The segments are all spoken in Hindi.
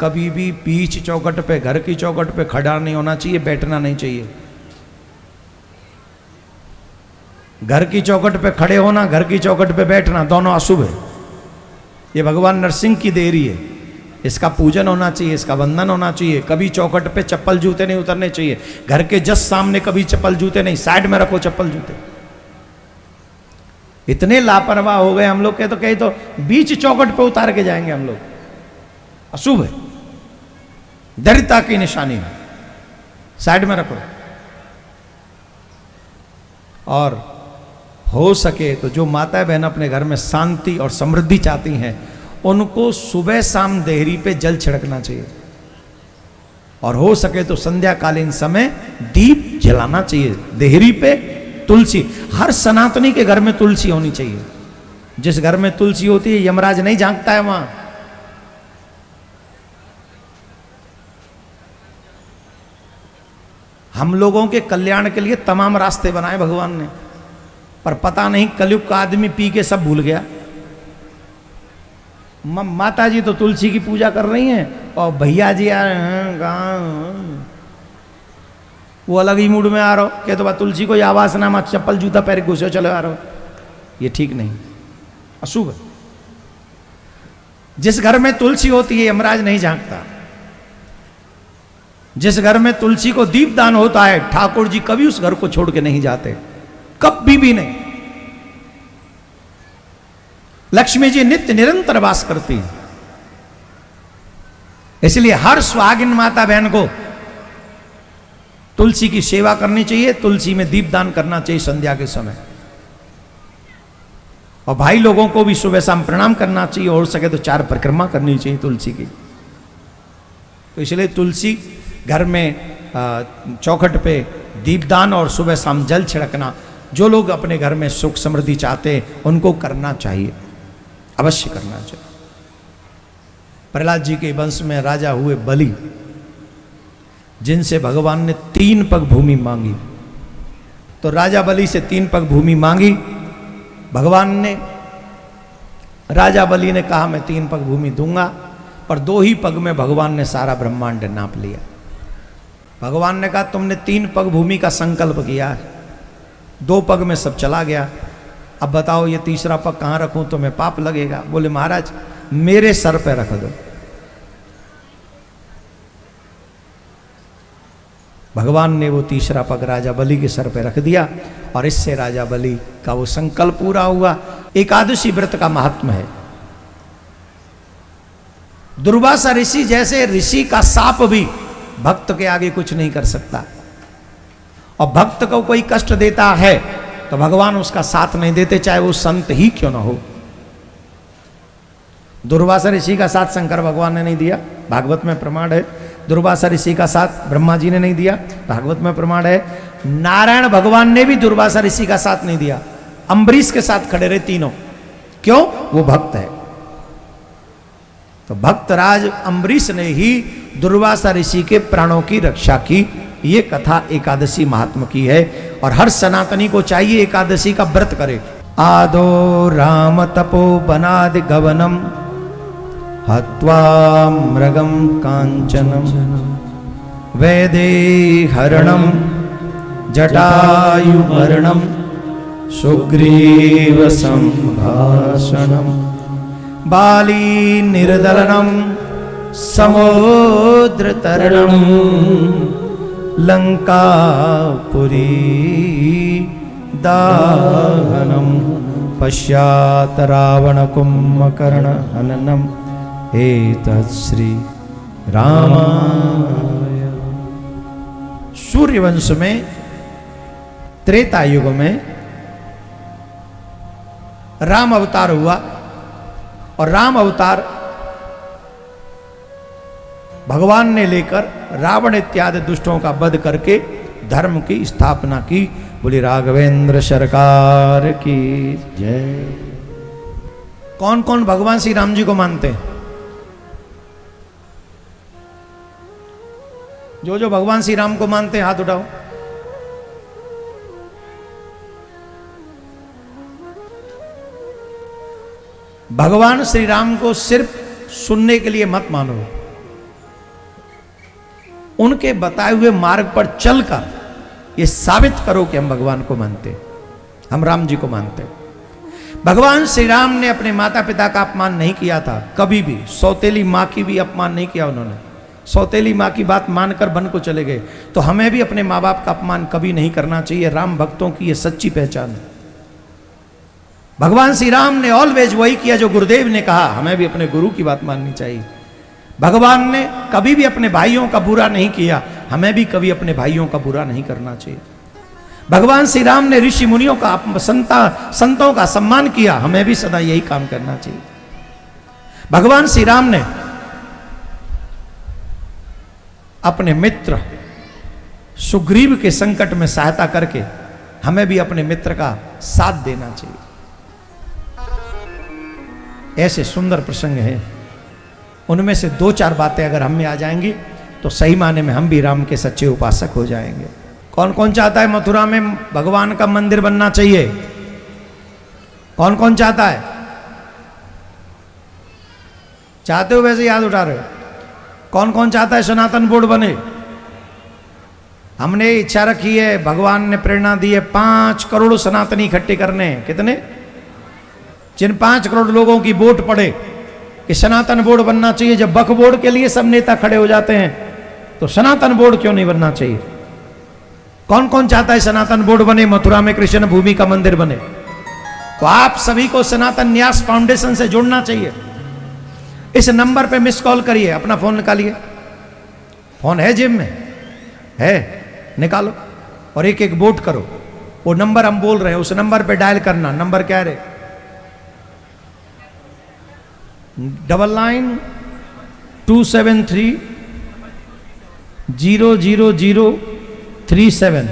कभी भी बीच चौखट पे, घर की चौखट पे खड़ा नहीं होना चाहिए, बैठना नहीं चाहिए। घर की चौखट पे खड़े होना, घर की चौखट पे बैठना, दोनों अशुभ है। ये भगवान नरसिंह की देरी है। इसका पूजन होना चाहिए, इसका वंदन होना चाहिए। कभी चौखट पे चप्पल जूते नहीं उतरने चाहिए। घर के जस्ट सामने कभी चप्पल जूते नहीं, साइड में रखो चप्पल जूते। इतने लापरवाह हो गए हम लोग के, तो कहीं तो बीच चौखट पे उतार के जाएंगे हम लोग, अशुभ है, दरिद्रता की निशानी है। साइड में रखो। और हो सके तो जो माता बहन अपने घर में शांति और समृद्धि चाहती हैं, उनको सुबह शाम देहरी पे जल छिड़कना चाहिए। और हो सके तो संध्याकालीन समय दीप जलाना चाहिए देहरी पे। तुलसी, हर सनातनी के घर में तुलसी होनी चाहिए। जिस घर में तुलसी होती है, यमराज नहीं झांकता है वहां। हम लोगों के कल्याण के लिए तमाम रास्ते बनाए भगवान ने, पर पता नहीं कलयुग का आदमी पी के सब भूल गया। माता जी तो तुलसी की पूजा कर रही हैं, और भैया जी आ रहे हैं, वो अलग ही मूड में आ रहा हो, कहते तो तुलसी को आवास नामा, चप्पल जूता पैर घुसे चले आ रहा हो। ये ठीक नहीं, अशुभ है। जिस घर में तुलसी होती है, यमराज नहीं झांकता। जिस घर में तुलसी को दीपदान होता है, ठाकुर जी कभी उस घर को छोड़ के नहीं जाते, कभी भी नहीं। लक्ष्मी जी नित्य निरंतर वास करती है। इसलिए हर सुहागिन माता बहन को तुलसी की सेवा करनी चाहिए, तुलसी में दीपदान करना चाहिए संध्या के समय। और भाई लोगों को भी सुबह शाम प्रणाम करना चाहिए, और सके तो 4 परिक्रमा करनी चाहिए तुलसी की। तो इसलिए तुलसी घर में चौखट पे दीपदान और सुबह शाम जल छिड़कना, जो लोग अपने घर में सुख समृद्धि चाहते हैं उनको करना चाहिए, अवश्य करना चाहिए। प्रहलाद जी के वंश में राजा हुए बलि, जिनसे भगवान ने 3 पग भूमि मांगी। तो राजा बलि से 3 पग भूमि मांगी भगवान ने। राजा बलि ने कहा मैं 3 पग भूमि दूंगा, पर 2 ही पग में भगवान ने सारा ब्रह्मांड नाप लिया। भगवान ने कहा तुमने 3 पग भूमि का संकल्प किया है, 2 पग में सब चला गया, अब बताओ ये तीसरा पग कहाँ रखूं, तो मैं पाप लगेगा। बोले महाराज मेरे सर पे रख दो। भगवान ने वो तीसरा पग राजा बलि के सर पे रख दिया, और इससे राजा बलि का वो संकल्प पूरा हुआ। एकादशी व्रत का महात्मा है। दुर्वासा ऋषि जैसे ऋषि का साप भी भक्त के आगे कुछ नहीं कर सकता, और भक्त को कोई कष्ट देता है तो भगवान उसका साथ नहीं देते, चाहे वो संत ही क्यों ना हो। दुर्वासा ऋषि का साथ शंकर भगवान ने नहीं दिया, भागवत में प्रमाण है। दुर्वासा ऋषि का साथ ब्रह्मा जी ने नहीं दिया, भागवत में प्रमाण है। नारायण भगवान ने भी दुर्वासा ऋषि का साथ नहीं दिया, अम्बरीश के साथ खड़े रहे तीनों। क्यों? वो भक्त है। तो भक्तराज अम्बरीश ने ही दुर्वासा ऋषि के प्राणों की रक्षा की। ये कथा एकादशी महात्मा की है, और हर सनातनी को चाहिए एकादशी का व्रत करे। आदो राम तपो बनादि गवनम हत्वा मृगम कांचनम वैदे हरणम जटायुमरणम सुग्रीव संभाषणम बाली निर्दलनम समुद्र तरणम लंकापुरी दाहनम पश्चात रावण कुंभकर्ण हननम एतत् श्री रामाय। सूर्यवंश में त्रेता युग में राम अवतार हुआ, और राम अवतार भगवान ने लेकर रावण इत्यादि दुष्टों का वध करके धर्म की स्थापना की। बोली राघवेंद्र सरकार की जय। कौन कौन भगवान श्री राम जी को मानते हैं? जो जो भगवान श्री राम को मानते हैं हाथ उठाओ। भगवान श्री राम को सिर्फ सुनने के लिए मत मानो, उनके बताए हुए मार्ग पर चलकर ये साबित करो कि हम भगवान को मानते, हम राम जी को मानते। भगवान श्री राम ने अपने माता पिता का अपमान नहीं किया था कभी भी, सौतेली माँ की भी अपमान नहीं किया उन्होंने। सौतेली माँ की बात मानकर वन को चले गए, तो हमें भी अपने माँ बाप का अपमान कभी नहीं करना चाहिए। राम भक्तों की ये सच्ची पहचान है। भगवान श्री राम ने ऑलवेज वही किया जो गुरुदेव ने कहा, हमें भी अपने गुरु की बात माननी चाहिए। भगवान ने कभी भी अपने भाइयों का बुरा नहीं किया, हमें भी कभी अपने भाइयों का बुरा नहीं करना चाहिए। भगवान श्री राम ने ऋषि मुनियों का संतों का सम्मान किया, हमें भी सदा यही काम करना चाहिए। भगवान श्री राम ने अपने मित्र सुग्रीव के संकट में सहायता करके हमें भी अपने मित्र का साथ देना चाहिए। ऐसे सुंदर प्रसंग हैं, उनमें से 2-4 बातें अगर हम में आ जाएंगी तो सही माने में हम भी राम के सच्चे उपासक हो जाएंगे। कौन कौन चाहता है मथुरा में भगवान का मंदिर बनना चाहिए? कौन कौन चाहता है? चाहते हो? वैसे याद उठा रहे हो। कौन कौन चाहता है सनातन बोर्ड बने? हमने इच्छा रखी है, भगवान ने प्रेरणा दी है 5 करोड़ सनातनी इकट्ठे करने। कितने? जिन 5 करोड़ लोगों की वोट पड़े कि सनातन बोर्ड बनना चाहिए। जब वक्फ बोर्ड के लिए सब नेता खड़े हो जाते हैं तो सनातन बोर्ड क्यों नहीं बनना चाहिए? कौन कौन चाहता है सनातन बोर्ड बने, मथुरा में कृष्ण भूमि का मंदिर बने? तो आप सभी को सनातन न्यास फाउंडेशन से जुड़ना चाहिए। इस नंबर पे मिस कॉल करिए, अपना फोन निकालिए। फोन है जेब में? है, निकालो और एक एक वोट करो। वो नंबर हम बोल रहे हैं, उस नंबर पे डायल करना। नंबर क्या है? 9927300037।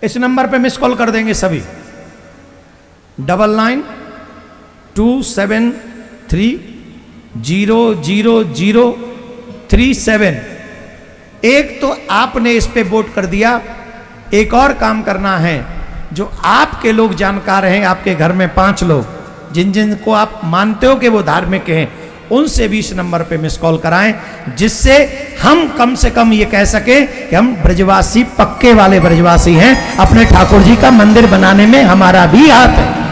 इस नंबर पे मिस कॉल कर देंगे सभी। 9927300037। एक तो आपने इस पे वोट कर दिया, एक और काम करना है। जो आपके लोग जानकार हैं, आपके घर में 5 लोग जिन जिन को आप मानते हो कि वो धार्मिक हैं, उनसे भी इस नंबर पे मिस कॉल कराएं, जिससे हम कम से कम ये कह सके कि हम ब्रजवासी, पक्के वाले ब्रजवासी हैं। अपने ठाकुर जी का मंदिर बनाने में हमारा भी हाथ है।